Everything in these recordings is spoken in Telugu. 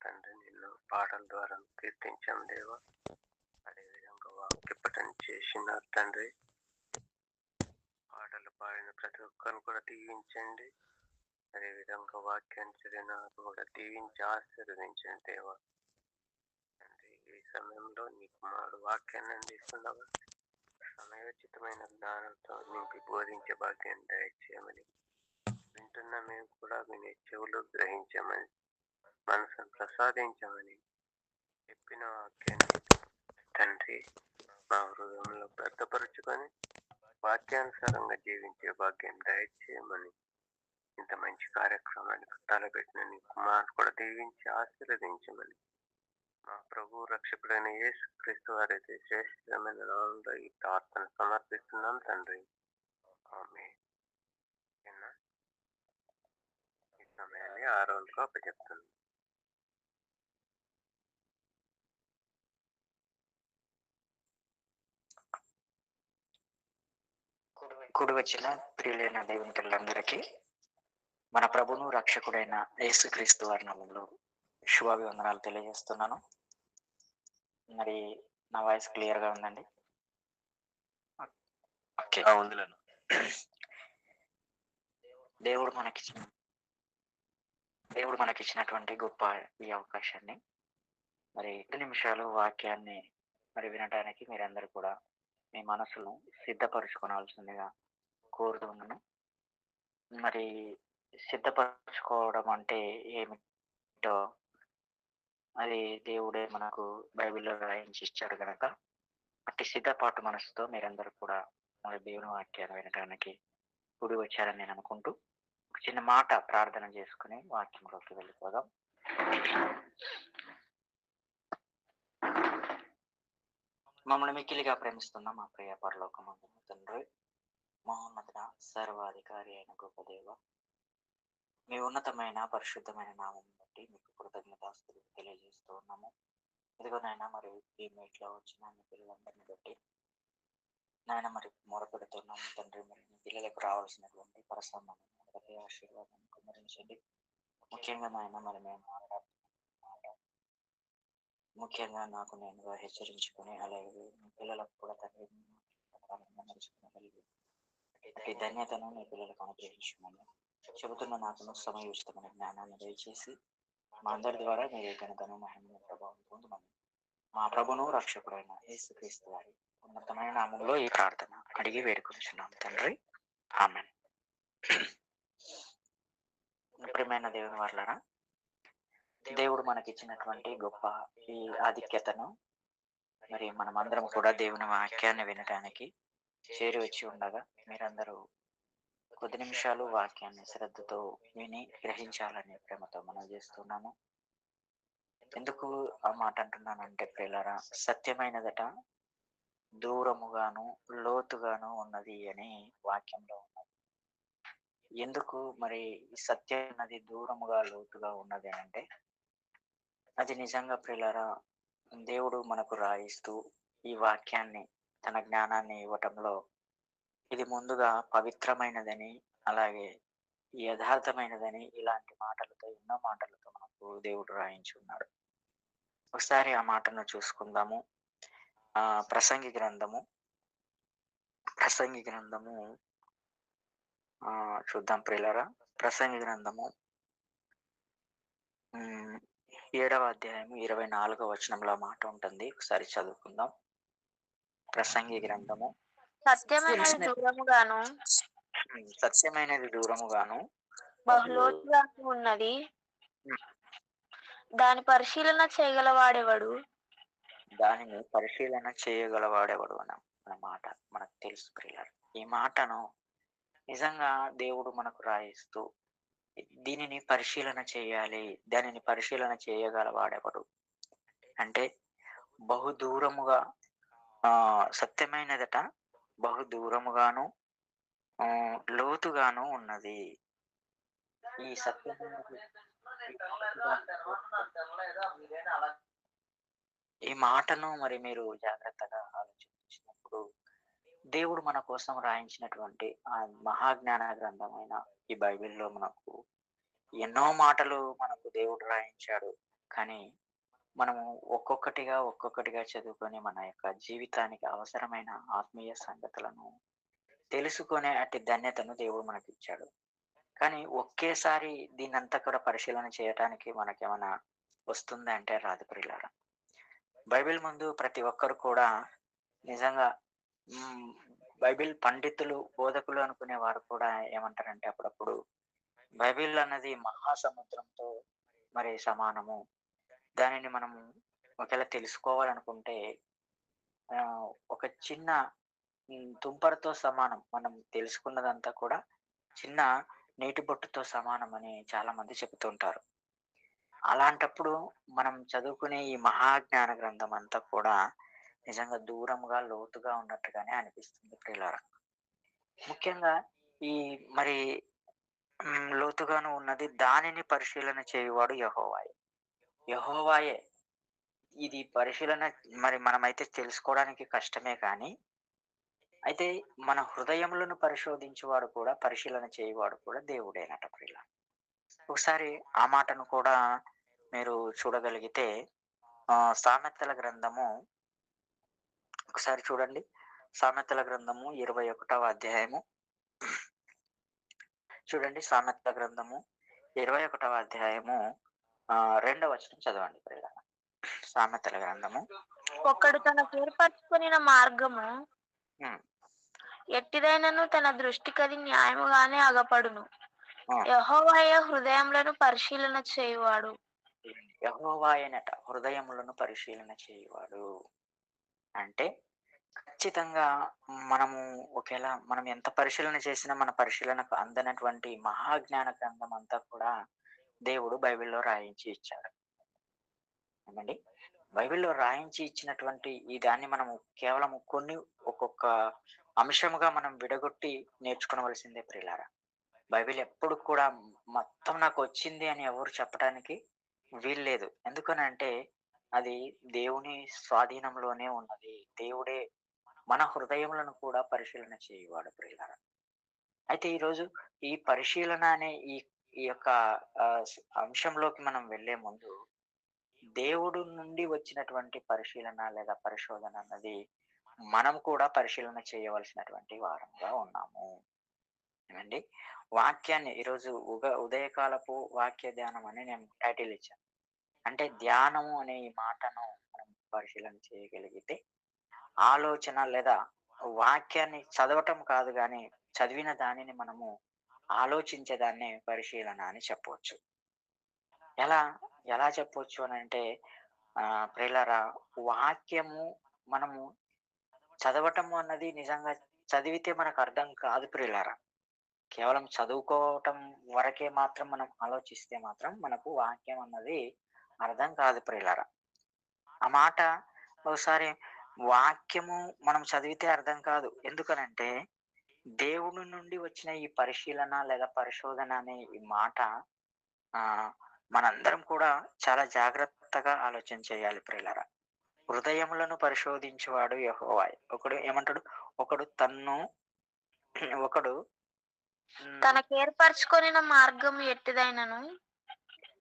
తండ్రి. నిన్ను పాటల ద్వారా కీర్తించాం దేవా. అదేవిధంగా వాక్య పఠనం చేసినారు తండ్రి. పాటలు పాడిన ప్రతి ఒక్కరిని కూడా దీవించండి. అదేవిధంగా వాక్యాన్ని చదివిన కూడా దీవించి ఆశీర్వదించండి దేవా. తండ్రి, ఈ సమయంలో నీ కుమారుడు వాక్యాన్ని అందిస్తుండగా సమయోచితమైన జ్ఞానంతో నింపి బోధించే భాగ్యాన్ని దయచేయమని, వింటున్న మేము కూడా వినే చెవులు గ్రహించమని, మనసును ప్రసాదించమని, చెప్పిన వాక్యాన్ని తండ్రి మా హృదయంలో భద్రపరుచుకొని వాక్యానుసారంగా జీవించే భాగ్యం దయచేయమని, ఇంత మంచి కార్యక్రమానికి తలపెట్టిన నీ కుమారుడు కూడా దీవించి ఆశీర్వదించమని, మా ప్రభు రక్షకుడైన యేసుక్రీస్తు వారైతే శ్రేష్టమైన నామంలో ఈ ప్రార్థన సమర్పిస్తున్నాం తండ్రి. ఆమేన్. ఈ సమయాన్ని ఆరోన్కు అప్పచెప్తున్నాం. కూడి వచ్చిన ప్రియులైన దేవుని పిల్లలందరికీ మన ప్రభును రక్షకుడైన యేసుక్రీస్తు వారి నామములో శుభాభివందనాలు తెలియజేస్తున్నాను. మరి నా వాయిస్ క్లియర్ గా ఉందండి? ఓకే. దేవుడు మనకిచ్చినటువంటి గొప్ప ఈ అవకాశాన్ని మరి 2 నిమిషాలు వాక్యాన్ని మరి వినడానికి మీరందరూ కూడా మీ మనసును సిద్ధపరచుకోవాల్సిందిగా కోరుతున్నాను. మరి సిద్ధపరచుకోవడం అంటే ఏమిటో అది దేవుడే మనకు బైబిల్లో రాయించి ఇచ్చాడు కనుక అట్టి సిద్ధపాటు మనసుతో మీరందరూ కూడా మరి దేవుని వాక్యాన్ని వినడానికి కూడి వచ్చారని నేను అనుకుంటూ ఒక చిన్న మాట ప్రార్థన చేసుకుని వాక్యంలోకి వెళ్ళిపోదాం. మమ్మల్ని మిక్కిలిగా ప్రేమిస్తున్న మా ప్రియ పరలోకమందున తండ్రి, మహోన్నత సర్వాధికారి అయిన గొప్ప దేవ, మీ ఉన్నతమైన పరిశుద్ధమైన నామం బట్టి మీకు కృతజ్ఞతాస్తులు తెలియజేస్తూ ఉన్నాము. ఇదిగోనైనా మరి ఈ మీట్లో వచ్చిన మీ పిల్లలందరినీ బట్టి నాయన మరి మొరపెడుతున్నాము తండ్రి. మరి మీ పిల్లలకు రావాల్సినటువంటి ప్రసన్నమైన ప్రతి ఆశీర్వాదాన్ని కుమరించండి. ముఖ్యంగా నాయన మరి మేము ముఖ్యంగా నాకు నేనుగా హెచ్చరించుకొని అలాగే మీ పిల్లలకు కూడా తండ్రి నడుచుకోగలిగి ఈ ధన్యతను మీ పిల్లలకు అనుగ్రహించమని చెబుతున్న నాకును సమయోచితమైన జ్ఞానాన్ని దయచేసి మా అందరి ద్వారా మీరు ఘనతను మహిమను ప్రభావం పొందమని మా ప్రభును రక్షకుడైన యేసుక్రీస్తు వారి ఉన్నతమైన నామంలో ఈ ప్రార్థన అడిగి వేడుకొంచున్నాం తండ్రి. ఆమేన్. ప్రియమైన దేవుని వారలారా, దేవుడు మనకిచ్చినటువంటి గొప్ప ఈ ఆధిక్యతను మరి మనమందరం కూడా దేవుని వాక్యాన్ని వినడానికి చేరి వచ్చి ఉండగా మీరందరూ కొద్ది నిమిషాలు వాక్యాన్ని శ్రద్ధతో విని గ్రహించాలని ప్రేమతో మనం చేస్తున్నాము. ఎందుకు ఆ మాట అంటున్నానంటే ప్రియులారా, సత్యమైనదట దూరముగాను లోతుగాను ఉన్నది అని వాక్యంలో ఉన్నది. ఎందుకు మరి సత్యం అన్నది దూరముగా లోతుగా ఉన్నది అంటే అది నిజంగా ప్రియులారా దేవుడు మనకు రాయిస్తూ ఈ వాక్యాన్ని తన జ్ఞానాన్ని ఇవ్వటంలో ఇది ముందుగా పవిత్రమైనదని అలాగే యథార్థమైనదని ఇలాంటి మాటలతో ఎన్నో మాటలతో మనకు దేవుడు రాయించి ఉన్నాడు. ఒకసారి ఆ మాటను చూసుకుందాము. ప్రసంగి గ్రంథము చూద్దాం ప్రియులారా. ప్రసంగి గ్రంథము 7వ అధ్యాయము 24వ వచనంలో మాట ఉంటుంది. ఒకసారి చదువుకుందాం. ప్రసంగి గ్రంథము సత్యమైనది దూరముగాను బహులోతుగాను ఉన్నది, దాని పరిశీలన చేయగలవాడెవడు అన్న మాట మనకు తెలుసు ప్రియులారా. ఈ మాటను నిజంగా దేవుడు మనకు రాయిస్తూ దీనిని పరిశీలన చేయాలి, దానిని పరిశీలన చేయగలవాడెవడు అంటే బహుదూరముగా సత్యమైనదట బహుదూరముగాను లోతుగాను ఉన్నది. ఈ సత్యమైనది ఈ మాటను మరి మీరు జాగ్రత్తగా ఆలోచించినప్పుడు దేవుడు మన కోసం రాయించినటువంటి ఆ మహాజ్ఞాన గ్రంథమైన ఈ బైబిల్లో మనకు ఎన్నో మాటలు మనకు దేవుడు రాయించాడు. కానీ మనము ఒక్కొక్కటిగా చదువుకొని మన యొక్క జీవితానికి అవసరమైన ఆత్మీయ సంగతులను తెలుసుకునే అట్టి ధన్యతను దేవుడు మనకిచ్చాడు. కానీ ఒకేసారి దీన్నంతా కూడా పరిశీలన చేయటానికి మనకేమైనా వస్తుందా అంటే రాదు ప్రియులారా. బైబిల్ ముందు ప్రతి ఒక్కరు కూడా నిజంగా హ్మ్, బైబిల్ పండితులు, బోధకులు అనుకునేవారు కూడా ఏమంటారంటే అప్పుడప్పుడు బైబిల్ అన్నది మహాసముద్రంతో మరి సమానము. దానిని మనము ఒకవేళ తెలుసుకోవాలనుకుంటే ఒక చిన్న తుంపరతో సమానం. మనం తెలుసుకున్నదంతా కూడా చిన్న నీటి బొట్టుతో సమానం అని చాలామంది చెప్తుంటారు. అలాంటప్పుడు మనం చదువుకునే ఈ మహాజ్ఞాన గ్రంథం అంతా కూడా నిజంగా దూరంగా, లోతుగా ఉన్నట్టుగానే అనిపిస్తుంది ప్రియులారా. ముఖ్యంగా ఈ మరి లోతుగాను ఉన్నది దానిని పరిశీలన చేయువాడు యెహోవాయే. యెహోవాయే. ఇది పరిశీలన మరి మనమైతే తెలుసుకోవడానికి కష్టమే కానీ, అయితే మన హృదయములను పరిశోధించువాడు కూడా, పరిశీలన చేయువాడు కూడా దేవుడేనట ప్రియులారా. ఒకసారి ఆ మాటను కూడా మీరు చూడగలిగితే సామెతల గ్రంథము ఒకసారి చూడండి. సామెతల గ్రంథము 21వ అధ్యాయము చూడండి. సామెతల గ్రంథము 21వ అధ్యాయము 2వ వచనం చదవండి ప్రియులారా. సామెతల గ్రంథము ఒకడు తనకు ఏర్పరచుకొనిన మార్గము హ్మ్. ఎట్టిదైనను తన దృష్టికది న్యాయముగానే అగపడును. ఆ, యెహోవాయే హృదయములను పరిశీలన చేయువాడు. యెహోవాయేనట హృదయములను పరిశీలన చేయువాడు. అంటే ఖచ్చితంగా మనము ఒకేళ మనం ఎంత పరిశీలన చేసినా మన పరిశీలనకు అందనటువంటి మహాజ్ఞాన గ్రంథం అంతా కూడా దేవుడు బైబిల్‌లో రాయించి ఇచ్చాడు. ఏమండి? బైబిల్‌లో రాయించి ఇచ్చినటువంటి ఈ దాన్ని మనము కేవలం కొన్ని ఒక్కొక్క అంశముగా మనం విడగొట్టి నేర్చుకోవలసిందే ప్రియులారా. బైబిల్ ఎప్పుడు కూడా మొత్తం నాకొచ్చింది అని ఎవరు చెప్పటానికి వీల్లేదు. ఎందుకనంటే అది దేవుని స్వాధీనంలోనే ఉన్నది. దేవుడే మన హృదయములను కూడా పరిశీలన చేయువాడు ప్రియులారా. అయితే ఈరోజు ఈ పరిశీలన అనే ఈ ఈ యొక్క అంశంలోకి మనం వెళ్ళే ముందు దేవుడు నుండి వచ్చినటువంటి పరిశీలన లేదా పరిశోధన అన్నది మనం కూడా పరిశీలన చేయవలసినటువంటి వారంగా ఉన్నాము. ఏమండి? వాక్యాన్ని ఈరోజు ఉదయకాలపు వాక్య ధ్యానం అని నేను టైటిల్ ఇచ్చాను. అంటే ధ్యానము అనే ఈ మాటను మనం పరిశీలన చేయగలిగితే ఆలోచన లేదా వాక్యాన్ని చదవటం కాదు గానీ, చదివిన దానిని మనము ఆలోచించేదాన్నే పరిశీలన అని చెప్పవచ్చు. ఎలా ఎలా చెప్పొచ్చు అనంటే ప్రియులారా, వాక్యము మనము చదవటము అన్నది నిజంగా చదివితే మనకు అర్థం కాదు ప్రియులారా. కేవలం చదువుకోవటం వరకే మాత్రం మనం ఆలోచిస్తే మాత్రం మనకు వాక్యం అన్నది అర్థం కాదు ప్రియులారా. ఆ మాట ఒకసారి వాక్యము మనం చదివితే అర్థం కాదు. ఎందుకనంటే దేవుని నుండి వచ్చిన ఈ పరిశీలన లేదా పరిశోధన అనే ఈ మాట ఆహ్, మనందరం కూడా చాలా జాగ్రత్తగా ఆలోచన చేయాలి ప్రియులారా. హృదయములను పరిశోధించువాడు యెహోవాయే. ఒకడు ఏమంటాడు? ఒకడు తన్ను ఒకడు హ్మ్. తనకు ఏర్పరచుకొనిన మార్గము ఎట్టిదైనను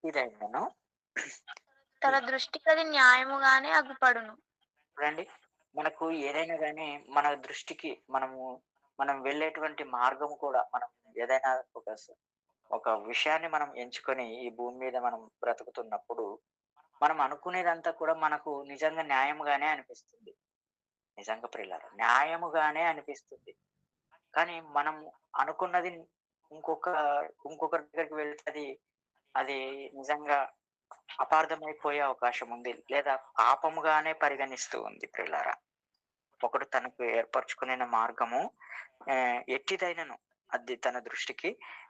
ఇదైనను తన దృష్టికది న్యాయముగానే అగుపడును. చూడండి. మనకు ఏదైనా గాని మన దృష్టికి మనం వెళ్ళేటువంటి మార్గం కూడా మనం ఏదైనా ఒక విషయాన్ని మనం ఎంచుకొని ఈ భూమి మీద మనం బ్రతుకుతున్నప్పుడు మనం అనుకునేదంతా కూడా మనకు నిజంగా న్యాయంగానే అనిపిస్తుంది. నిజంగా ప్రియులారా న్యాయముగానే అనిపిస్తుంది. కానీ మనం అనుకున్నది ఇంకొక ఇంకొకరి దగ్గరికి వెళ్తే అది నిజంగా అపార్థమైపోయే అవకాశం ఉంది. లేదా పాపముగానే పరిగణిస్తూ ఉంది ప్రియులారా. ఒకడు తనకు ఏర్పరచుకొనిన మార్గము ఎట్టిదైనను అది తన దృష్టికి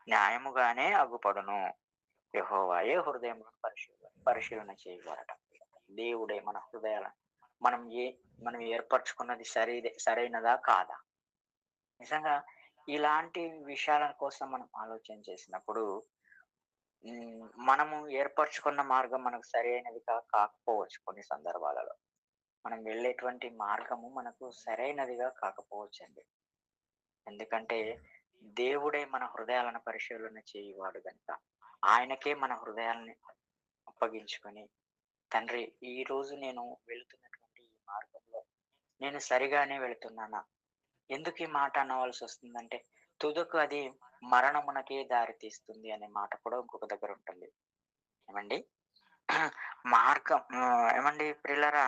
న్యాయముగానే అగుపడును. యెహోవాయే హృదయములను పరిశీలన చేయువాడట. దేవుడే మన హృదయాలను మనం ఏ మనం ఏర్పరచుకున్నది సరైనదా కాదా? నిజంగా ఇలాంటి విషయాల కోసం మనం ఆలోచన చేసినప్పుడు మనము ఏర్పరచుకున్న మార్గం మనకు సరైనదిగా కాకపోవచ్చు కొన్ని సందర్భాలలో. మనం వెళ్ళేటువంటి మార్గము మనకు సరైనదిగా కాకపోవచ్చండి. ఎందుకంటే దేవుడే మన హృదయాలను పరిశీలన చేయువాడు గనుక ఆయనకే మన హృదయాల్ని అప్పగించుకొని తండ్రి, ఈ రోజు నేను వెళుతున్నటువంటి ఈ మార్గంలో నేను సరిగానే వెళుతున్నానా? ఎందుకు ఈ మాట అనవలసి వస్తుందంటే, తుదకు అది మరణమునకే దారి తీస్తుంది అనే మాట కూడా ఇంకొక దగ్గర ఉంటుంది. ఏమండి? మార్గం ఏమండి ప్రియులారా,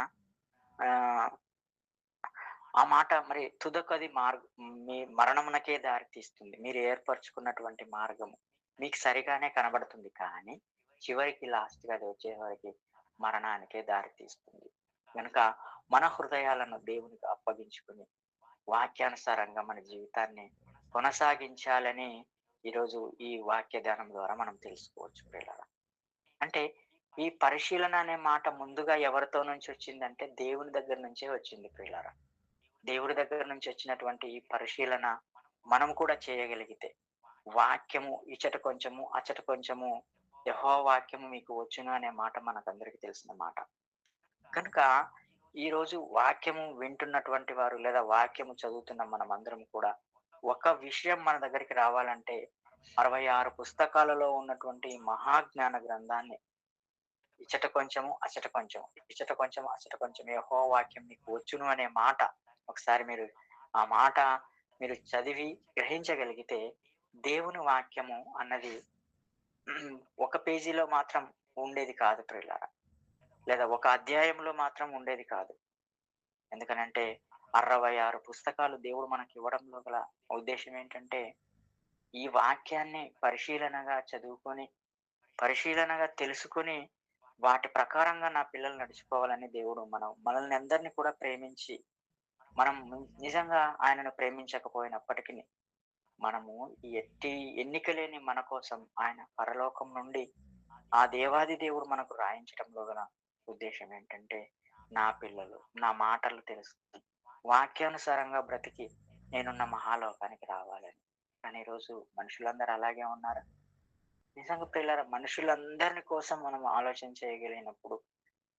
ఆహ్, ఆ మాట మరి తుదకు అది మీ మరణమునకే దారి తీస్తుంది. మీరు ఏర్పరచుకున్నటువంటి మార్గము మీకు సరిగానే కనబడుతుంది. కానీ చివరికి లాస్ట్‌గా అది వచ్చేవరకి మరణానికే దారి తీస్తుంది. గనుక మన హృదయాలను దేవునికి అప్పగించుకొని వాక్యానుసారంగా మన జీవితాన్ని కొనసాగించాలని ఈరోజు ఈ వాక్య ధ్యానం ద్వారా మనం తెలుసుకోవచ్చు ప్రియులారా. అంటే ఈ పరిశీలన అనే మాట ముందుగా ఎవరితో నుంచి వచ్చిందంటే దేవుని దగ్గర నుంచే వచ్చింది ప్రియులారా. దేవుడి దగ్గర నుంచి వచ్చినటువంటి ఈ పరిశీలన మనం కూడా చేయగలిగితే, వాక్యము ఇచట కొంచెము అచట కొంచెము యెహోవా వాక్యము మీకు వచ్చును అనే మాట మనకందరికీ తెలిసిన మాట. కనుక ఈరోజు వాక్యము వింటున్నటువంటి వారు లేదా వాక్యము చదువుతున్న మనమందరం కూడా ఒక విషయం మన దగ్గరికి రావాలంటే 66 పుస్తకాలలో ఉన్నటువంటి మహాజ్ఞాన గ్రంథాన్ని ఇచ్చట కొంచెము అచ్చట కొంచెము ఇచ్చట కొంచెము అచ్చట కొంచెం యెహోవా వాక్యం మీకు వచ్చును అనే మాట ఒకసారి మీరు ఆ మాట మీరు చదివి గ్రహించగలిగితే, దేవుని వాక్యము అన్నది ఒక పేజీలో మాత్రం ఉండేది కాదు ప్రియులారా, లేదా ఒక అధ్యాయంలో మాత్రం ఉండేది కాదు. ఎందుకనంటే 66 పుస్తకాలు దేవుడు మనకి ఇవ్వడంలో గల ఉద్దేశం ఏంటంటే, ఈ వాక్యాన్ని పరిశీలనగా చదువుకొని, పరిశీలనగా తెలుసుకొని, వాటి ప్రకారంగా నా పిల్లలు నడుచుకోవాలని దేవుడు మనల్ని అందరినీ కూడా ప్రేమించి, మనం నిజంగా ఆయనను ప్రేమించకపోయినప్పటికీ మనము ఈ ఎన్నిక లేని మన కోసం ఆయన పరలోకం నుండి ఆ దేవాది దేవుడు మనకు రాయించడంలో గల ఉద్దేశం ఏంటంటే, నా పిల్లలు నా మాటలు తెలుసుకుని వాక్యానుసారంగా బ్రతికి నేనున్న మహాలోకానికి రావాలని. కానీ ఈరోజు మనుషులందరూ అలాగే ఉన్నారు. నిజంగా పిల్లల మనుషులందరిని కోసం మనం ఆలోచన చేయగలిగినప్పుడు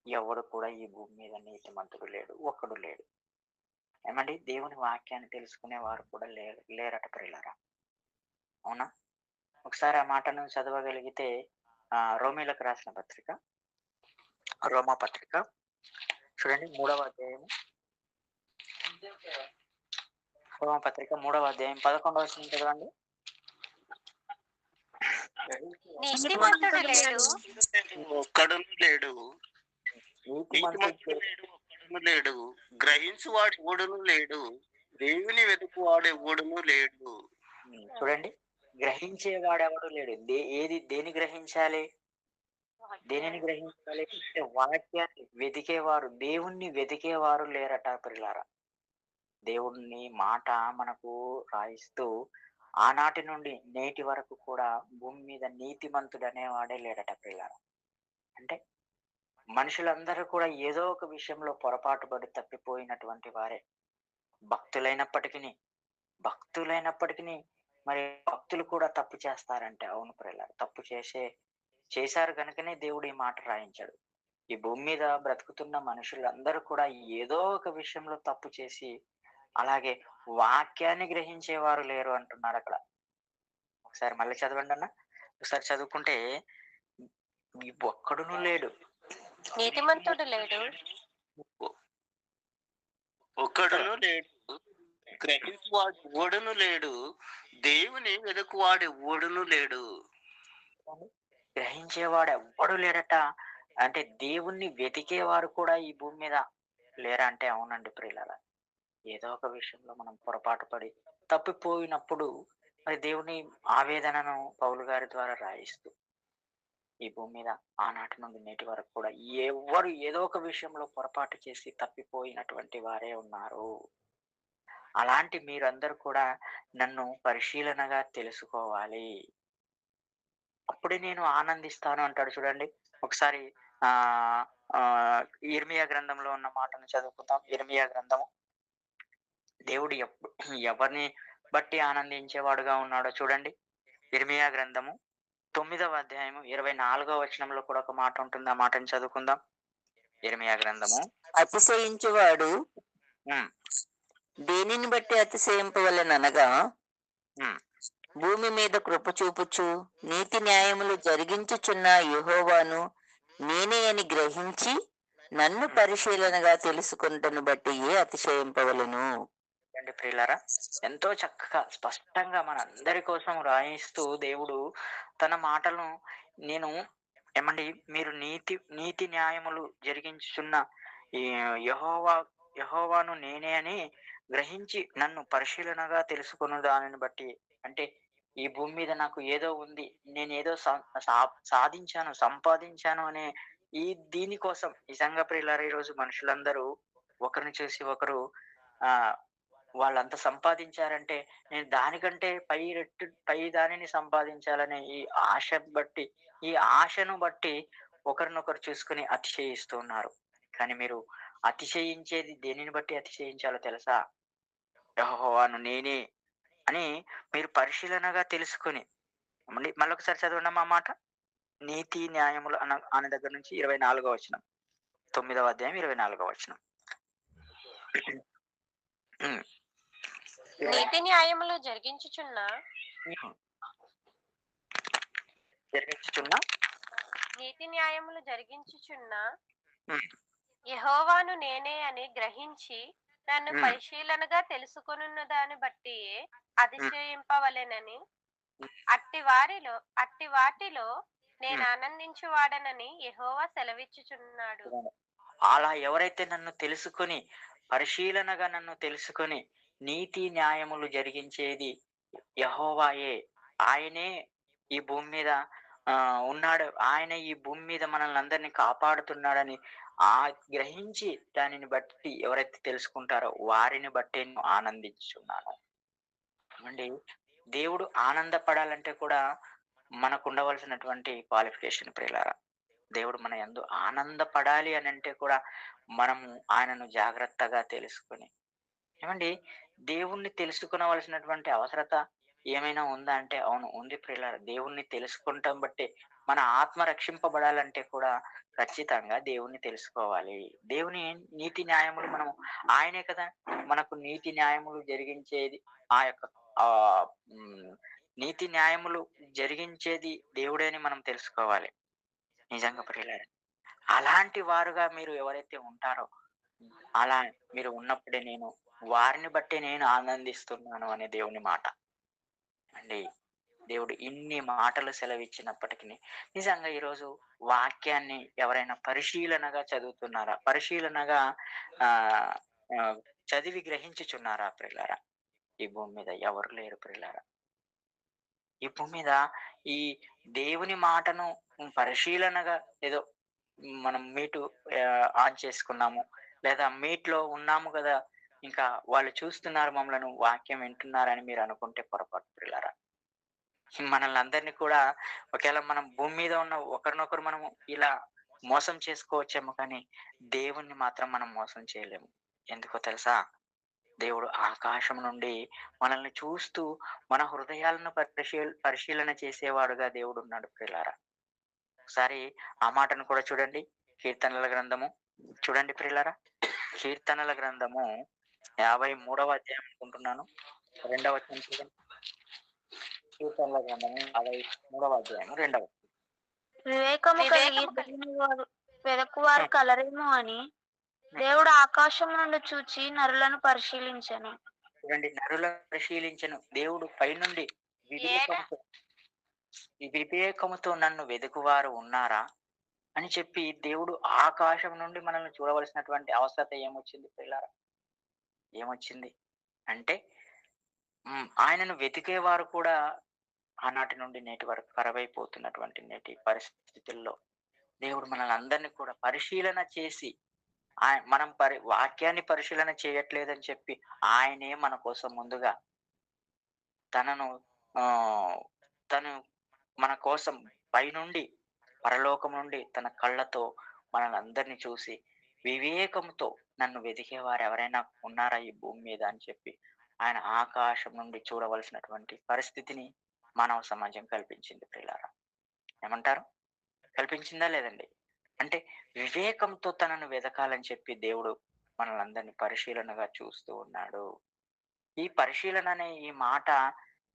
ఎవడు కూడా ఈ భూమి మీద నీతిమంతుడు లేడు, ఒక్కడు లేడు. ఏమండి? దేవుని వాక్యాన్ని తెలుసుకునే వారు కూడా లేరట ప్రియులారా. అవునా? ఒకసారి ఆ మాటను చదవగలిగితే రోమీలకు రాసిన పత్రిక, రోమా పత్రిక చూడండి 3వ అధ్యాయము, రోమా పత్రిక 3వ అధ్యాయం 11వ వచనం చదవండి. నీతిమంతుడు లేడు, ఒక్కడును లేడు, లేడు, గ్రహించువాడు ఓడును లేడు, దేవుని వెతుకువాడు ఎవడును లేడు. చూడండి, గ్రహించేవాడెవడు లేడు. దేని గ్రహించాలి? దేనిని గ్రహించాలి? వాక్యాన్ని వెతికేవారు, దేవుణ్ణి వెతికేవారు లేరట ప్రియులారా. దేవుణ్ణి మాట మనకు రాయిస్తూ ఆనాటి నుండి నేటి వరకు కూడా భూమి మీద నీతిమంతుడు అనేవాడే లేడట ప్రియులారా. అంటే మనుషులందరూ కూడా ఏదో ఒక విషయంలో పొరపాటు పడి తప్పిపోయినటువంటి వారే. భక్తులైనప్పటికీ మరి భక్తులు కూడా తప్పు చేస్తారంటే అవును ప్రియులారా. తప్పు చేశారు కనుకనే దేవుడు ఈ మాట రాయించాడు. ఈ భూమి మీద బ్రతుకుతున్న మనుషులందరూ కూడా ఏదో ఒక విషయంలో తప్పు చేసి, అలాగే వాక్యాన్ని గ్రహించేవారు లేరు అంటున్నారు అక్కడ. ఒకసారి మళ్ళీ చదవండి అన్న. ఒకసారి చదువుకుంటే, ఒక్కడును లేడు, నీతిమంతుడు లేడు, ఒక్కడును లేడు, గ్రహించువాడు ఓడును లేడు, దేవుని వెతుకువాడు ఓడును లేడు. గ్రహించేవాడు ఎవ్వడు లేడట. అంటే దేవుణ్ణి వెతికేవారు కూడా ఈ భూమి మీద లేరా అంటే అవునండి ప్రియులారా. ఏదో ఒక విషయంలో మనం పొరపాటు పడి తప్పిపోయినప్పుడు మరి దేవుని ఆవేదనను పౌలు గారి ద్వారా రాయిస్తూ ఈ భూమి మీద ఆనాటి నుండి నేటి వరకు కూడా ఎవరు ఏదో ఒక విషయంలో పొరపాటు చేసి తప్పిపోయినటువంటి వారే ఉన్నారు. అలాంటి మీరందరూ కూడా నన్ను పరిశీలనగా తెలుసుకోవాలి, అప్పుడే నేను ఆనందిస్తాను అంటాడు. చూడండి ఒకసారి ఇర్మియా గ్రంథంలో ఉన్న మాటను చదువుకుందాం. ఇర్మియా గ్రంథము, దేవుడు ఎవరిని బట్టి ఆనందించేవాడుగా ఉన్నాడో చూడండి. ఇర్మియా గ్రంథము 9వ అధ్యాయము 24వ వచనంలో కూడా ఒక మాట ఉంటుంది. ఆ మాటను చదువుకుందాం. ఇర్మియా గ్రంథము, అతిశయించువాడు దేనిని బట్టి అతిశయింపవలెననగా, భూమి మీద కృప చూపుచు నీతి న్యాయములు జరిగించుచున్న యెహోవాను నేనే అని గ్రహించి నన్ను పరిశీలనగా తెలుసుకుంటను బట్టి అతిశయింపవలను. అండి ప్రియులారా, ఎంతో చక్కగా స్పష్టంగా మన అందరి కోసం రాయిస్తూ దేవుడు తన మాటలను నేను ఏమండి మీరు నీతి న్యాయములు జరిగించుచున్న ఈ యెహోవా యెహోవాను నేనే అని గ్రహించి నన్ను పరిశీలనగా తెలుసుకున్న దానిని బట్టి, అంటే ఈ భూమి మీద నాకు ఏదో ఉంది, నేను ఏదో సాధించాను, సంపాదించాను అనే ఈ దీనికోసం నిజంగా ప్రియులారా ఈరోజు మనుషులందరూ ఒకరిని చూసి ఒకరు ఆ వాళ్ళంత సంపాదించారంటే నేను దానికంటే పై దానిని సంపాదించాలనే ఈ ఆశ బట్టి, ఈ ఆశను బట్టి ఒకరినొకరు చూసుకుని అతిశయిస్తున్నారు. కానీ మీరు అతిశయించేది దేనిని బట్టి అతిశయించాలో తెలుసా? యెహోవాను నేనే అని మీరు పరిశీలనగా తెలుసుకొని, మళ్ళొకసారి చదవండి ఆ మాట. నీతి న్యాయములు అనే దగ్గర నుంచి 24వ వచనం, 9వ అధ్యాయం 24వ వచనం. ఉమ్. నీతి న్యాయములు జరిగించుచున్న జరిగించుచున్నా నీతి న్యాయములు జరిగించుచున్న ఉమ్. యెహోవాను నేనే అని గ్రహించి నన్ను ఉమ్. పరిశీలనగా తెలుసుకొనున్న దాన్ని బట్టి అతిశయింపవలెనని ఉమ్. అట్టి వాటిలో నేను ఆనందించువాడనని యెహోవా సెలవిచ్చుచున్నాడు. అలా ఎవరైతే నన్ను తెలుసుకొని పరిశీలనగా నన్ను తెలుసుకొని నీతి న్యాయములు జరిగించేది యెహోవాయే. ఆయనే ఈ భూమి మీద ఉన్నాడు. ఆయన ఈ భూమి మీద మనల్ని అందరినీ కాపాడుతున్నాడని గ్రహించి దానిని బట్టి ఎవరైతే తెలుసుకుంటారో వారిని బట్టే నేను ఆనందించుచున్నాను. అండి దేవుడు ఆనందపడాలంటే కూడా మనకు ఉండవలసినటువంటి క్వాలిఫికేషన్ ప్రియులారా, దేవుడు మన యందు ఆనందపడాలి అని అంటే కూడా మనము ఆయనను జాగ్రత్తగా తెలుసుకొని, ఏమండి దేవుణ్ణి తెలుసుకునవలసినటువంటి అవసరత ఏమైనా ఉందా అంటే అవును ఉంది ప్రియులారా. దేవుణ్ణి తెలుసుకుంటాం బట్టి మన ఆత్మ రక్షింపబడాలంటే కూడా ఖచ్చితంగా దేవుణ్ణి తెలుసుకోవాలి. దేవుని నీతి న్యాయములు మనం ఆయనే కదా మనకు నీతి న్యాయములు జరిగించేది. ఆ యొక్క ఆ ఉమ్, నీతి న్యాయములు జరిగించేది దేవుడే అని మనం తెలుసుకోవాలి. నిజంగా ప్రియులారా, అలాంటి వారుగా మీరు ఎవరైతే ఉంటారో అలా మీరు ఉన్నప్పుడే నేను వారిని బట్టి నేను ఆనందిస్తున్నాను అనే దేవుని మాట అండి. దేవుడు ఇన్ని మాటలు సెలవిచ్చినప్పటికీ నిజంగా ఈరోజు వాక్యాన్ని ఎవరైనా పరిశీలనగా చదువుతున్నారా, పరిశీలనగా ఆ ఆ, చదివి గ్రహించుచున్నారా ప్రియులారా? ఈ భూమి మీద ఎవరు లేరు ప్రియులారా. ఈ భూమి మీద ఈ దేవుని మాటను పరిశీలనగా ఏదో మనం మీటు ఆన్ చేసుకున్నాము, లేదా మీట్ లో ఉన్నాము కదా, ఇంకా వాళ్ళు చూస్తున్నారు మమ్మల్ని, వాక్యం వింటున్నారని మీరు అనుకుంటే పొరపాటు ప్రియులారా. మనల్ని అందరినీ కూడా ఒకవేళ మనం భూమి మీద ఉన్న ఒకరినొకరు మనము ఇలా మోసం చేసుకోవచ్చేమో, కానీ దేవుణ్ణి మాత్రం మనం మోసం చేయలేము. ఎందుకో తెలుసా? దేవుడు ఆకాశం నుండి మనల్ని చూస్తూ మన హృదయాలను పరిశీలన చేసేవాడుగా దేవుడు ఉన్నాడు ప్రియులారా. ఒకసారి ఆ మాటను కూడా చూడండి. కీర్తనల గ్రంథము చూడండి ప్రియులారా. కీర్తనల గ్రంథము 53వ అధ్యాయం అనుకుంటున్నాను, 2వ వచనం చూడండి. కీర్తనల గ్రంథము 53వ అధ్యాయం 2వ. వివేకము కలిగి వెదకువారు కలరేమో అని దేవుడు ఆకాశం నుండి చూచి నరులను పరిశీలించెను. చూడండి, నరులను పరిశీలించను. దేవుడు పైనుండి వివేకముతో నన్ను వెదుకువారు ఉన్నారా అని చెప్పి దేవుడు ఆకాశం నుండి మనల్ని చూడవలసినటువంటి అవసరత ఏమొచ్చింది పిల్లారా? ఏమొచ్చింది అంటే ఆయనను వెతికేవారు కూడా ఆనాటి నుండి నేటి వరకు కరవైపోతున్నటువంటి నేటి పరిస్థితుల్లో దేవుడు మనల్ని అందరినీ కూడా పరిశీలన చేసి మనం వాక్యాన్ని పరిశీలన చేయట్లేదని చెప్పి ఆయనే మన కోసం ముందుగా తను మన కోసం పైనుండి పరలోకం నుండి తన కళ్ళతో మనల్ని అందరినీ చూసి వివేకంతో నన్ను వెతికేవారు ఎవరైనా ఉన్నారా ఈ భూమి మీద అని చెప్పి ఆయన ఆకాశం నుండి చూడవలసినటువంటి పరిస్థితిని మానవ సమాజం కల్పించింది ప్రియులారా. ఏమంటారు? కల్పించిందా లేదండి? అంటే వివేకంతో తనను వెతకాలని చెప్పి దేవుడు మనల్ని అందరినీ పరిశీలనగా చూస్తూ ఉన్నాడు. ఈ పరిశీలన అనే ఈ మాట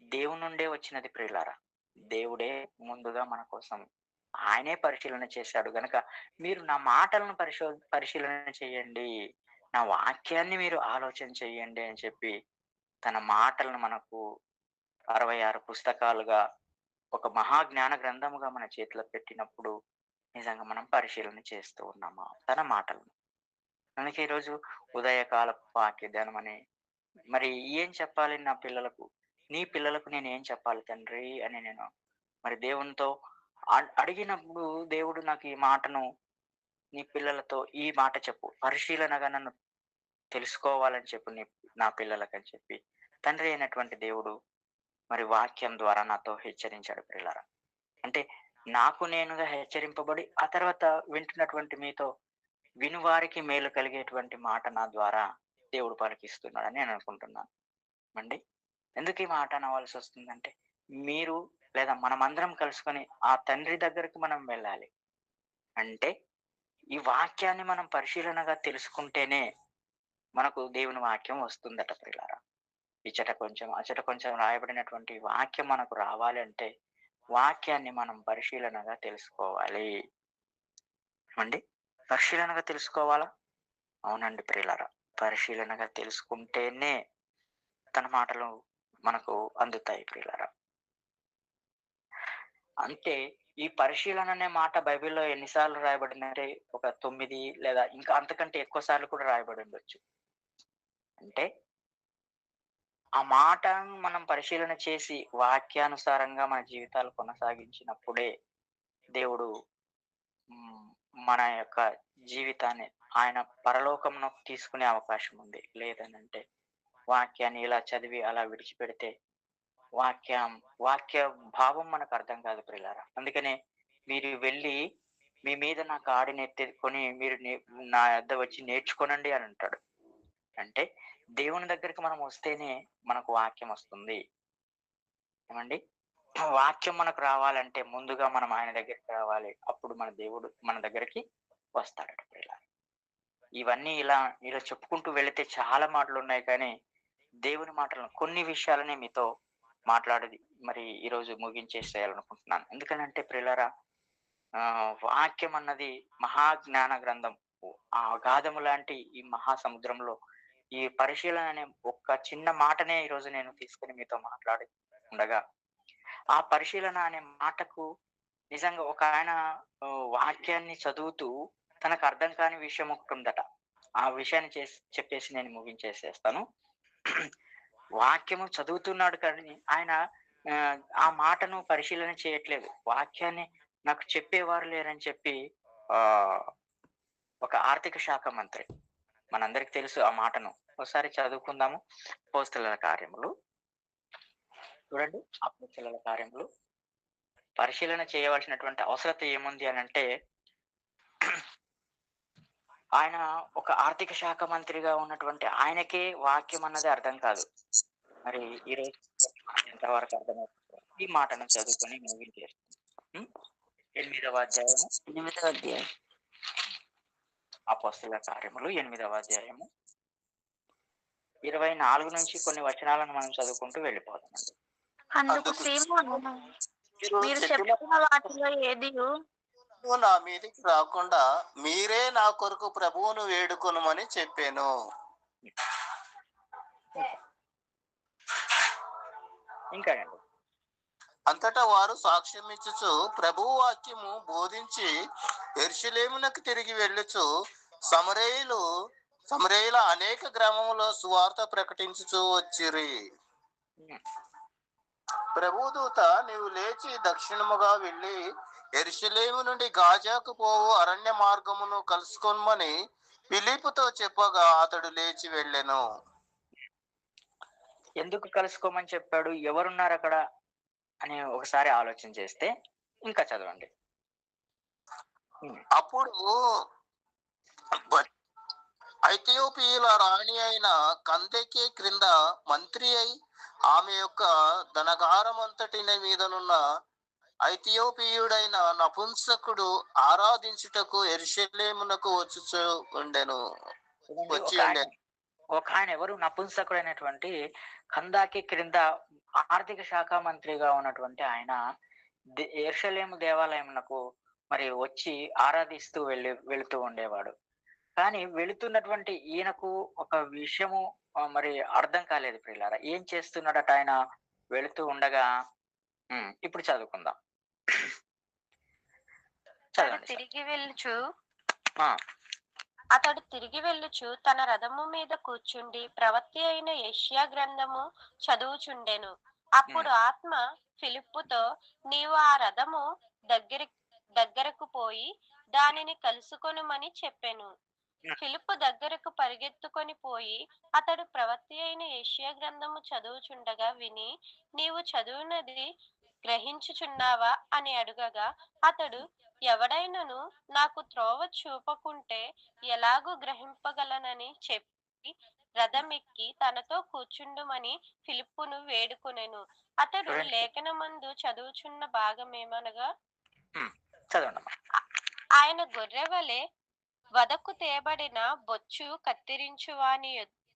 దేవుని నుండే వచ్చినది ప్రియులారా. దేవుడే ముందుగా మన కోసం ఆయనే పరిశీలన చేశాడు గనక మీరు నా మాటలను పరిశీలన చేయండి, నా వాక్యాన్ని మీరు ఆలోచన చేయండి అని చెప్పి తన మాటలను మనకు 66 పుస్తకాలుగా ఒక మహాజ్ఞాన గ్రంథముగా మన చేతిలో పెట్టినప్పుడు నిజంగా మనం పరిశీలన చేస్తూ ఉన్నామా తన మాటలను. అందుకే ఈరోజు ఉదయకాల వాక్య ధ్యానం అని మరి ఏం చెప్పాలి నా పిల్లలకు, నీ పిల్లలకు నేను ఏం చెప్పాలి తండ్రి అని నేను మరి దేవునితో అడిగినప్పుడు దేవుడు నాకు ఈ మాటను నీ పిల్లలతో ఈ మాట చెప్పు, పరిశీలనగా నన్ను తెలుసుకోవాలని చెప్పు నా పిల్లలకని చెప్పి తండ్రి అయినటువంటి దేవుడు మరి వాక్యం ద్వారా నాతో హెచ్చరించాడు పిల్లరా. అంటే నాకు నేనుగా హెచ్చరింపబడి ఆ తర్వాత వింటున్నటువంటి మీతో వినువారికి మేలు కలిగేటువంటి మాట నా ద్వారా దేవుడు పలికిస్తున్నాడని నేను అనుకుంటున్నాను అండి. ఎందుకు ఈ మాట అనవలసి వస్తుందంటే మీరు లేదా మనమందరం కలుసుకొని ఆ తండ్రి దగ్గరికి మనం వెళ్ళాలి. అంటే ఈ వాక్యాన్ని మనం పరిశీలనగా తెలుసుకుంటేనే మనకు దేవుని వాక్యం వస్తుందట ప్రియులారా. ఇచ్చట కొంచెం అచట కొంచెం రాయబడినటువంటి వాక్యం మనకు రావాలి అంటే వాక్యాన్ని మనం పరిశీలనగా తెలుసుకోవాలి అండి. పరిశీలనగా తెలుసుకోవాలా? అవునండి ప్రియులారా, పరిశీలనగా తెలుసుకుంటేనే తన మాటలు మనకు అందుతాయి ప్రియులారా. అంటే ఈ పరిశీలన అనే మాట బైబిల్లో ఎన్నిసార్లు రాయబడిందంటే ఒక 9 లేదా ఇంకా అంతకంటే ఎక్కువ సార్లు కూడా రాయబడి ఉండొచ్చు. అంటే ఆ మాట మనం పరిశీలన చేసి వాక్యానుసారంగా మన జీవితాలు కొనసాగించినప్పుడే దేవుడు మన యొక్క జీవితాన్ని ఆయన పరలోకమునకు తీసుకునే అవకాశం ఉంది. లేదనంటే వాక్యాన్ని ఇలా చదివి అలా విడిచిపెడితే వాక్య భావం మనకు అర్థం కాదు ప్రియులారా. అందుకనే మీరు వెళ్ళి మీ మీద నా కాడిని ఎత్తుకొని మీరు నా యొద్ద వచ్చి నేర్చుకోనండి అని అంటాడు. అంటే దేవుని దగ్గరికి మనం వస్తేనే మనకు వాక్యం వస్తుంది ఏమండి. వాక్యం మనకు రావాలంటే ముందుగా మనం ఆయన దగ్గరికి రావాలి, అప్పుడు మన దేవుడు మన దగ్గరికి వస్తాడట ప్రియులారా. ఇవన్నీ ఇలా చెప్పుకుంటూ వెళితే చాలా మాటలు ఉన్నాయి, కానీ దేవుని మాటలను కొన్ని విషయాలనే మీతో మాట్లాడేది మరి ఈరోజు ముగించేసేయాలనుకుంటున్నాను. ఎందుకనంటే ప్రియులారా, వాక్యం అన్నది మహాజ్ఞాన గ్రంథం. ఆ అగాధము లాంటి ఈ మహాసముద్రంలో ఈ పరిశీలన అనే ఒక్క చిన్న మాటనే ఈరోజు నేను తీసుకుని మీతో మాట్లాడి ఉండగా, ఆ పరిశీలన అనే మాటకు నిజంగా ఒక ఆయన వాక్యాన్ని చదువుతూ తనకు అర్థం కాని విషయం ఒకటి ఉందట. ఆ విషయాన్ని చెప్పేసి నేను ముగించేసేస్తాను. వాక్యము చదువుతున్నాడు కానీ ఆయన ఆ మాటను పరిశీలన చేయట్లేదు. వాక్యాన్ని నాకు చెప్పేవారు లేరని చెప్పి ఒక ఆర్థిక శాఖ మంత్రి, మనందరికి తెలుసు ఆ మాటను, ఒకసారి చదువుకుందాము. అపోస్తలుల కార్యములు చూడండి. అపోస్తలుల కార్యములు పరిశీలన చేయవలసినటువంటి అవసరత ఏముంది అని అంటే, ఆయన ఒక ఆర్థిక శాఖ మంత్రిగా ఉన్నటువంటి ఆయనకే వాక్యం అన్నది అర్థం కాదు. మరి ఈరోజు ఎంతవరకు అర్థమవుతుంది ఈ మాటను చదువుకొని ముగించేస్తాం. 8వ అధ్యాయం అపోస్తలుల కార్యములు 8వ అధ్యాయము 24 నుంచి కొన్ని వచనాలను మనం చదువుకుంటూ వెళ్ళిపోతామండి. అందుకు సీమోను, మీరు చెప్తున్న వాటిలో ఏది నా మీదకి రాకుండా మీరే నా కొరకు ప్రభువును వేడుకొనుమని చెప్పాను. ఇంకా అంతటా వారు సాక్ష్యం ఇచ్చుచు ప్రభువు వాక్యము బోధించి యెరూషలేమునకు తిరిగి వెళ్ళుచు సమరయుల అనేక గ్రామములో సువార్త ప్రకటించుచు వచ్చిరి. ప్రభుదూత, నీవు లేచి దక్షిణముగా వెళ్ళి యెరూషలేము నుండి గాజాకు పోవు అరణ్య మార్గమును కలుసుకొమ్మని ఫిలిప్పుతో చెప్పగా అతడు లేచి వెళ్ళెను. ఎందుకు కలుసుకోమని చెప్పాడు, ఎవరున్నారు అక్కడ అని ఒకసారి ఆలోచన చేస్తే ఇంకా చదవండి. అప్పుడు ఐథియోపియాల రాణి అయిన కందెకే క్రింద మంత్రి అయి ఆమె యొక్క ధనగారమంతటిని మీదనున్న ఐథియోపియుడైన నపుంసకుడు ఆరాధించుటకు యెరూషలేమునకు వచ్చి ఉండెను. ఒక ఆయన ఎవరు, నపుంసకుడైనటువంటి కందాకి క్రింద ఆర్థిక శాఖ మంత్రిగా ఉన్నటువంటి ఆయన యెరూషలేము దేవాలయమునకు మరి వచ్చి ఆరాధిస్తూ వెళుతూ ఉండేవాడు. కానీ వెళుతున్నటువంటి ఈయనకు ఒక విషయము మరి అర్థం కాలేదు ప్రియులారా. ఏం చేస్తున్నాడట ఆయన వెళుతూ ఉండగా? ఇప్పుడు చదువుకుందాం. చదవండి సార్. అతడు తిరిగి వెళ్ళుచు తన రథము మీద కూర్చుండి ప్రవక్త అయిన యెషయా గ్రంథము చదువుచుండెను. అప్పుడు ఆత్మ ఫిలిప్పుతో, నీవు ఆ రథము దగ్గరకు పోయి దానిని కలుసుకొనుమని చెప్పెను. ఫిలిప్పు దగ్గరకు పరిగెత్తుకొని పోయి అతడు ప్రవక్త అయిన యెషయా గ్రంథము చదువుచుండగా విని, నీవు చదువునది గ్రహించుచున్నావా అని అడుగగా, అతడు, ఎవడైనను నాకు త్రోవ చూపకుంటే ఎలాగూ గ్రహింపగలనని చెప్పి రథమెక్కి తనతో కూర్చుండుమని ఫిలిప్పును వేడుకొనెను. అతడు లేఖనమందు చదువుచున్న భాగమేమనగా, ఆయన గొర్రె వలె వదకు తేబడిన బొచ్చు కత్తిరించువాని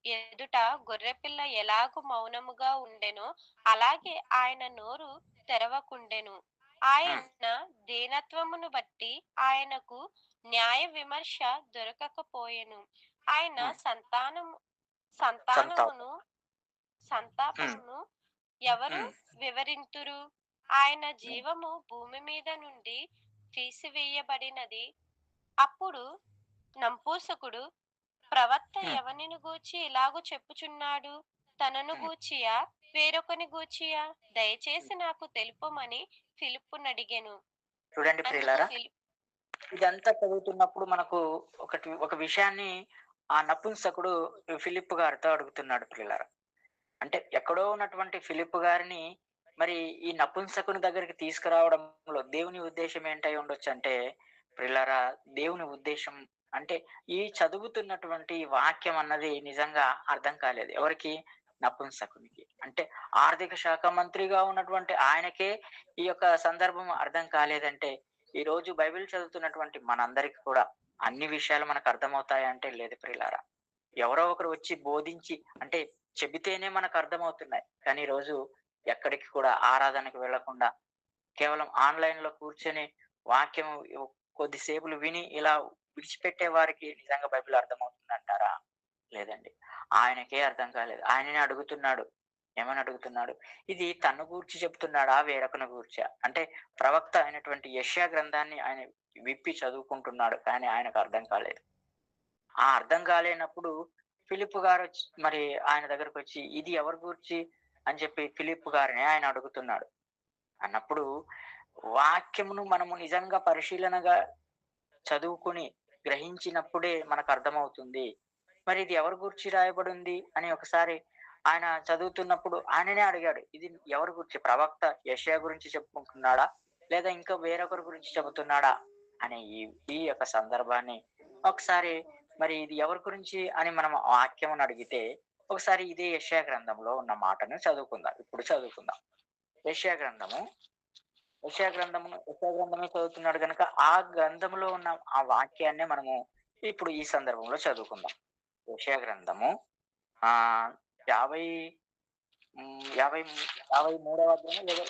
ఎదుట గొర్రెపిల్ల ఎలాగు మౌనముగా ఉండెనో అలాగే ఆయన నోరు తెరవకుండెను. ఆయన దీనత్వమును బట్టి ఆయనకు న్యాయ విమర్శ దొరకకపోయెను. ఆయన సంతాపమును ఎవరు వివరింతురు? ఆయన జీవము భూమి మీద నుండి తీసివేయబడినది. అప్పుడు నంపూసకుడు, ప్రవక్త ఎవనిని గూర్చి ఇలాగు చెప్పుచున్నాడు? తనను గూర్చియా వేరొకని గూర్చియా? దయచేసి నాకు తెలుపమని ఫిలిప్పును అడిగెను. చూడండి ప్రియులారా, ఇదంతా చదువుతున్నప్పుడు మనకు ఒక విషయాన్ని ఆ నపుంసకుడు ఫిలిప్ గారితో అడుగుతున్నాడు ప్రియులారా. అంటే ఎక్కడో ఉన్నటువంటి ఫిలిప్ గారిని మరి ఈ నపుంసకుని దగ్గరికి తీసుకురావడంలో దేవుని ఉద్దేశం ఏంటై ఉండొచ్చు అంటే ప్రియులారా, దేవుని ఉద్దేశం అంటే ఈ చదువుతున్నటువంటి వాక్యం అన్నది నిజంగా అర్థం కాలేదు. ఎవరికి? నపుంసకునికి. అంటే ఆర్థిక శాఖ మంత్రిగా ఉన్నటువంటి ఆయనకే ఈ యొక్క సందర్భం అర్థం కాలేదంటే, ఈ రోజు బైబిల్ చదువుతున్నటువంటి మనందరికి కూడా అన్ని విషయాలు మనకు అర్థమవుతాయంటే లేదు ప్రియులారా. ఎవరో ఒకరు వచ్చి బోధించి అంటే చెబితేనే మనకు అర్థమవుతున్నాయి. కానీ ఈ రోజు ఎక్కడికి కూడా ఆరాధనకు వెళ్లకుండా కేవలం ఆన్లైన్ లో కూర్చొని వాక్యం కొద్దిసేపులు విని ఇలా విడిచిపెట్టే వారికి నిజంగా బైబిల్ అర్థమవుతుందంటారా? లేదండి. ఆయనకే అర్థం కాలేదు. ఆయననే అడుగుతున్నాడు. ఏమని అడుగుతున్నాడు? ఇది తను గూర్చి చెప్తున్నాడా వేరొకను గూర్చా? అంటే ప్రవక్త అయినటువంటి యెషయా గ్రంథాన్ని ఆయన విప్పి చదువుకుంటున్నాడు, కానీ ఆయనకు అర్థం కాలేదు. ఆ అర్థం కాలేనప్పుడు ఫిలిప్ గారు మరి ఆయన దగ్గరకు వచ్చి ఇది ఎవరి గూర్చి అని చెప్పి ఫిలిప్ గారిని ఆయన అడుగుతున్నాడు. అన్నప్పుడు వాక్యమును మనము నిజంగా పరిశీలనగా చదువుకుని గ్రహించినప్పుడే మనకు అర్థమవుతుంది. మరి ఇది ఎవరి గురించి రాయబడి ఉంది అని ఒకసారి ఆయన చదువుతున్నప్పుడు ఆయననే అడిగాడు, ఇది ఎవరి గురించి? ప్రవక్త యెషయా గురించి చెప్పుకుంటున్నాడా లేదా ఇంకా వేరొకరి గురించి చెబుతున్నాడా అనే ఈ యొక్క సందర్భాన్ని ఒకసారి మరి ఇది ఎవరి గురించి అని మనం వాక్యమును అడిగితే ఒకసారి ఇదే యెషయా గ్రంథంలో ఉన్న మాటను చదువుకుందాం. ఇప్పుడు చదువుకుందాం. యెషయా గ్రంథమే చదువుతున్నాడు కనుక ఆ గ్రంథంలో ఉన్న ఆ వాక్యాన్ని మనము ఇప్పుడు ఈ సందర్భంలో చదువుకుందాం. యెషయా గ్రంథము 53వ అధ్యాయం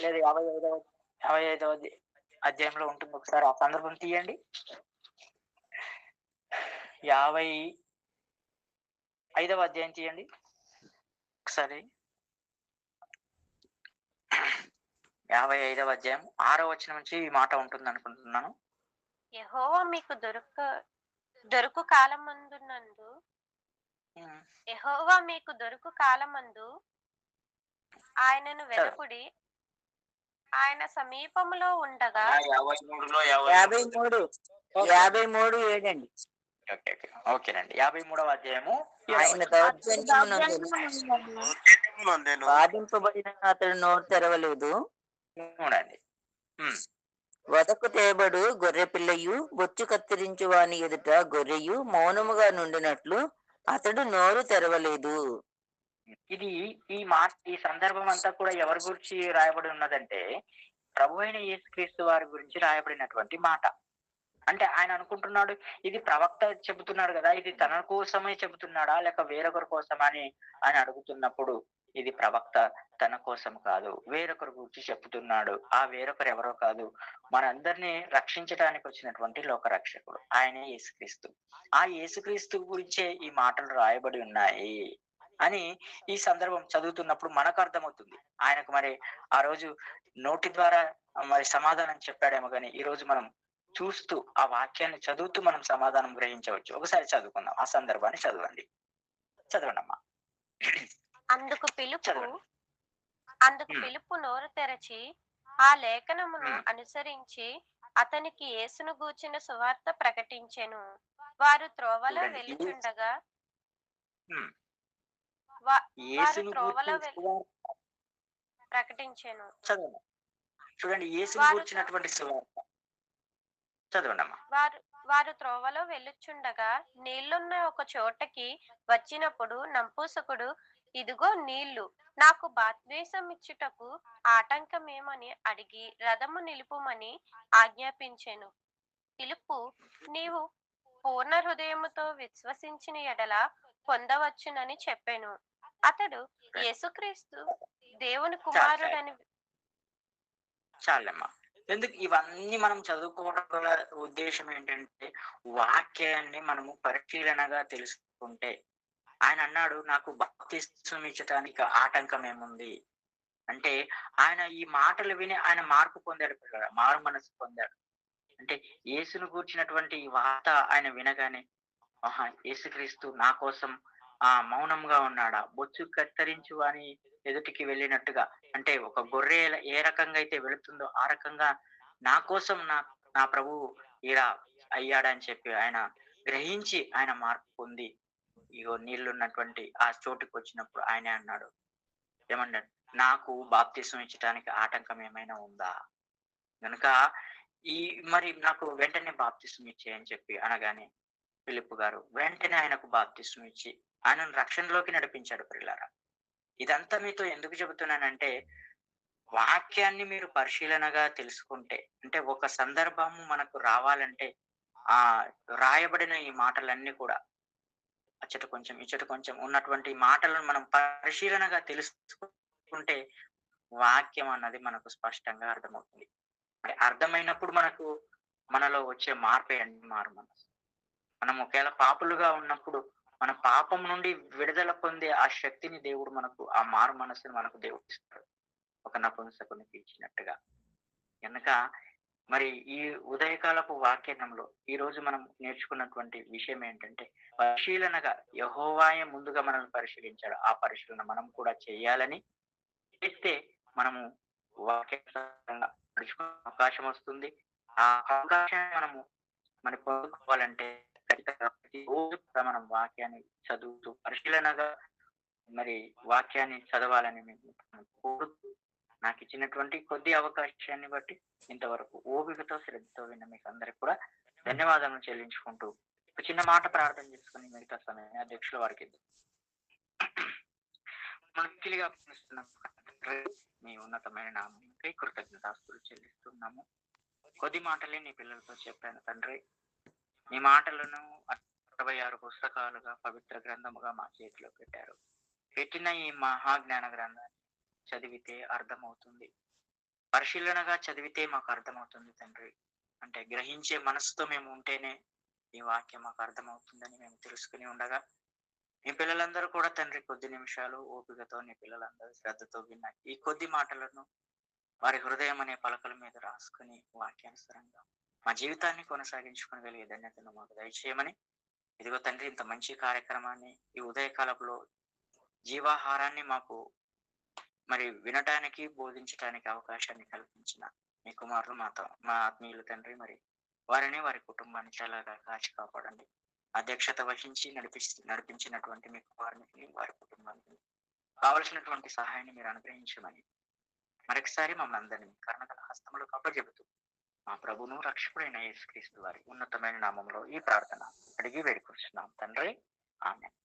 లేదా 55వ అధ్యాయంలో ఉంటుంది. ఒకసారి ఆ సందర్భం తీయండి. 55వ అధ్యాయం తీయండి ఒకసారి. 55వ అధ్యాయం 6వ వచనం నుంచి ఈ మాట ఉంటుంది అనుకుంటున్నాను. యెహోవా మీకు దొరుకు కాలమందు ఆయనను వెదకుడి, ఆయన సమీపములో ఉండగా. 53 ఏడండి. ఓకేనండి. 53వ అధ్యాయము. ఆయన బాధింపబడిన అతడు నోరు తెరవలేదు. వదకు తేబడు గొర్రె పిల్లయు బొచ్చు కత్తిరించు వాని ఎదుట గొర్రెయు మౌనముగా నుండినట్లు అతడు నోరు తెరవలేదు. ఇది ఈ సందర్భం అంతా కూడా ఎవరి గురించి రాయబడి ఉన్నదంటే ప్రభు అయిన యేసుక్రీస్తు వారి గురించి రాయబడినటువంటి మాట. అంటే ఆయన అనుకుంటున్నాడు ఇది ప్రవక్త చెబుతున్నాడు కదా, ఇది తన కోసమే చెబుతున్నాడా లేక వేరొకరి కోసమని ఆయన అడుగుతున్నప్పుడు ఇది ప్రవక్త తన కోసం కాదు, వేరొకరు గురించి చెప్తున్నాడు. ఆ వేరొకరు ఎవరో కాదు, మనందరినీ రక్షించడానికి వచ్చినటువంటి లోక రక్షకుడు ఆయనే యేసుక్రీస్తు. ఆ యేసుక్రీస్తు గురించే ఈ మాటలు రాయబడి ఉన్నాయి అని ఈ సందర్భం చదువుతున్నప్పుడు మనకు అర్థమవుతుంది. ఆయనకు మరి ఆ రోజు నోటి ద్వారా మరి సమాధానం చెప్పాడేమో కానీ ఈ రోజు మనం చూస్తూ ఆ వాక్యాన్ని చదువుతూ మనం సమాధానం గ్రహించవచ్చు. ఒకసారి చదువుకుందాం, ఆ సందర్భాన్ని చదవండి. చదవండి అమ్మా. అందుకు పిలుపు చదవండి. నోరు తెరచి ఆ లేఖనమును అనుసరించి అతనికి యేసును గూర్చిన సువార్త ప్రకటించెను. వారు త్రోవలో చూడండి, వెళ్ళుచుండగా ఉమ్, వారు యేసును త్రోవలో గూర్చిన సువార్త ప్రకటించెను. చదవండి. చూడండి, యేసును వారు గూర్చినటువంటి సువార్త చదవండి అమ్మా. వారు త్రోవలో వెళ్ళుచుండగా నీళ్లున్న ఒక చోటకి వచ్చినప్పుడు నంపూసకుడు, ఇదిగో నీళ్లు, నాకు బాప్తిసం ఇచ్చుటకు ఆటంకమేమని అడిగి రథము నిలుపుమని ఆజ్ఞాపించెను. పిలుపు, నీవు పూర్ణ హృదయముతో విశ్వసించిన ఎడల పొందవచ్చునని చెప్పెను. అతడు యేసుక్రీస్తు దేవుని కుమారుడని చాలమ్మా. ఎందుకు ఇవన్నీ మనం చదువుకోవడం గల ఉద్దేశం ఏంటంటే, వాక్యాన్ని మనము పరిశీలనగా తెలుసుకుంటే, ఆయన అన్నాడు నాకు బాప్తిసం ఇచ్చటానికి ఆటంకం ఏముంది అంటే, ఆయన ఈ మాటలు విని ఆయన మార్పు పొందాడు పిల్లలు, మారు మనసు పొందాడు. అంటే యేసును గూర్చినటువంటి ఈ వార్త ఆయన వినగానే, ఆహా, యేసుక్రీస్తు నా కోసం మౌనంగా ఉన్నాడా, బొచ్చు కత్తిరించు అని ఎదుటికి వెళ్ళినట్టుగా, అంటే ఒక గొర్రె ఏ రకంగా అయితే వెళుతుందో ఆ రకంగా నా కోసం నా ప్రభువు ఇలా అయ్యాడని చెప్పి ఆయన గ్రహించి ఆయన మార్పు పొంది ఇగో నీళ్లున్నటువంటి ఆ చోటుకి వచ్చినప్పుడు ఆయనే అన్నాడు, ఏమన్నాడు, నాకు బాప్తిసం ఇచ్చటానికి ఆటంకం ఏమైనా ఉందా, కనుక మరి నాకు వెంటనే బాప్తిసం ఇచ్చేయని చెప్పి అనగానే ఫిలిప్పు గారు వెంటనే ఆయనకు బాప్తిసం ఇచ్చి ఆయనను రక్షణలోకి నడిపించాడు. ప్రియులారా, ఇదంతా మీతో ఎందుకు చెబుతున్నానంటే, వాక్యాన్ని మీరు పరిశీలనగా తెలుసుకుంటే, అంటే ఒక సందర్భము మనకు రావాలంటే ఆ రాయబడిన ఈ మాటలన్నీ కూడా అచ్చట కొంచెం ఇచ్చట కొంచెం ఉన్నటువంటి మాటలను మనం పరిశీలనగా తెలుసుకుంటే వాక్యం అన్నది మనకు స్పష్టంగా అర్థమవుతుంది. అర్థమైనప్పుడు మనలో వచ్చే మార్పే అండి మారు మనసు. మనం ఒకవేళ పాపులుగా ఉన్నప్పుడు మన పాపం నుండి విడుదల పొందే ఆ శక్తిని దేవుడు మనకు, ఆ మారు మనసుని మనకు దేవుడు ఇస్తాడు, ఒక నపుంసకునికి ఇచ్చినట్టుగా. కనుక మరి ఈ ఉదయకాలపు వాక్యంలో ఈ రోజు మనం నేర్చుకున్నటువంటి విషయం ఏంటంటే, పరిశీలనగా యెహోవాయే ముందుగా మనల్ని పరిశీలించాడు, ఆ పరిశీలన మనం కూడా చేయాలని చేస్తే మనము వాక్యంగా నడుచుకునే అవకాశం వస్తుంది. ఆ అవకాశాన్ని మనం పొందుకోవాలంటే ఖచ్చితంగా ప్రతిరోజు కూడా మనం వాక్యాన్ని చదువుతూ పరిశీలనగా మరి వాక్యాన్ని చదవాలని మేము కోరుతూ, నాకు ఇచ్చినటువంటి కొద్ది అవకాశాన్ని బట్టి ఇంతవరకు ఓపికతో శ్రద్ధతో విన్న మీకు అందరికి కూడా ధన్యవాదాలను చెల్లించుకుంటూ ఒక చిన్న మాట ప్రార్థన చేసుకుని మిగతా సమయాన్ని అధ్యక్షుల వారికి మనకిలిగా పిలుస్తున్నాం. మీ ఉన్నతమైన నామంకై కృతజ్ఞతాస్తులు చెల్లిస్తున్నాము. కొద్ది మాటలే నీ పిల్లలతో చెప్పాను తండ్రి. నీ మాటలను 66 పుస్తకాలుగా పవిత్ర గ్రంథముగా మా చేతిలో పెట్టారు. పెట్టిన ఈ మహాజ్ఞాన గ్రంథాన్ని చదివితే అర్థమవుతుంది, పరిశీలనగా చదివితే మాకు అర్థమవుతుంది తండ్రి. అంటే గ్రహించే మనసుతో మేము ఉంటేనే ఈ వాక్యం మాకు అర్థమవుతుందని మేము తెలుసుకుని ఉండగా, మీ పిల్లలందరూ కూడా తండ్రి కొద్ది నిమిషాలు ఓపికతో నీ పిల్లలందరూ శ్రద్ధతో విన్న ఈ కొద్ది మాటలను వారి హృదయం అనే పలకల మీద రాసుకుని వాక్యానుసారంగా మా జీవితాన్ని కొనసాగించుకోగలిగే ధన్యతను మాకు దయచేయమని, ఇదిగో తండ్రి ఇంత మంచి కార్యక్రమాన్ని ఈ ఉదయకాలంలో జీవాహారాన్ని మాకు మరి వినటానికి బోధించడానికి అవకాశాన్ని కల్పించిన మీ కుమారులు మా ఆత్మీయులు తండ్రి, మరి వారిని వారి కుటుంబాన్ని చాలా కాచి కాపాడండి. అధ్యక్షత వహించి నడిపించినటువంటి మీ కుమారునికి వారి కుటుంబానికి కావలసినటువంటి సహాయాన్ని మీరు అనుగ్రహించమని మరొకసారి మమ్మల్ని అందరినీ కరుణగల హస్తములు అప్పచెబుతూ మా ప్రభును రక్షకుడైన యేసుక్రీస్తు వారి ఉన్నతమైన నామంలో ఈ ప్రార్థన అడిగి వేడుకొస్తున్నాం తండ్రి, ఆమేన్.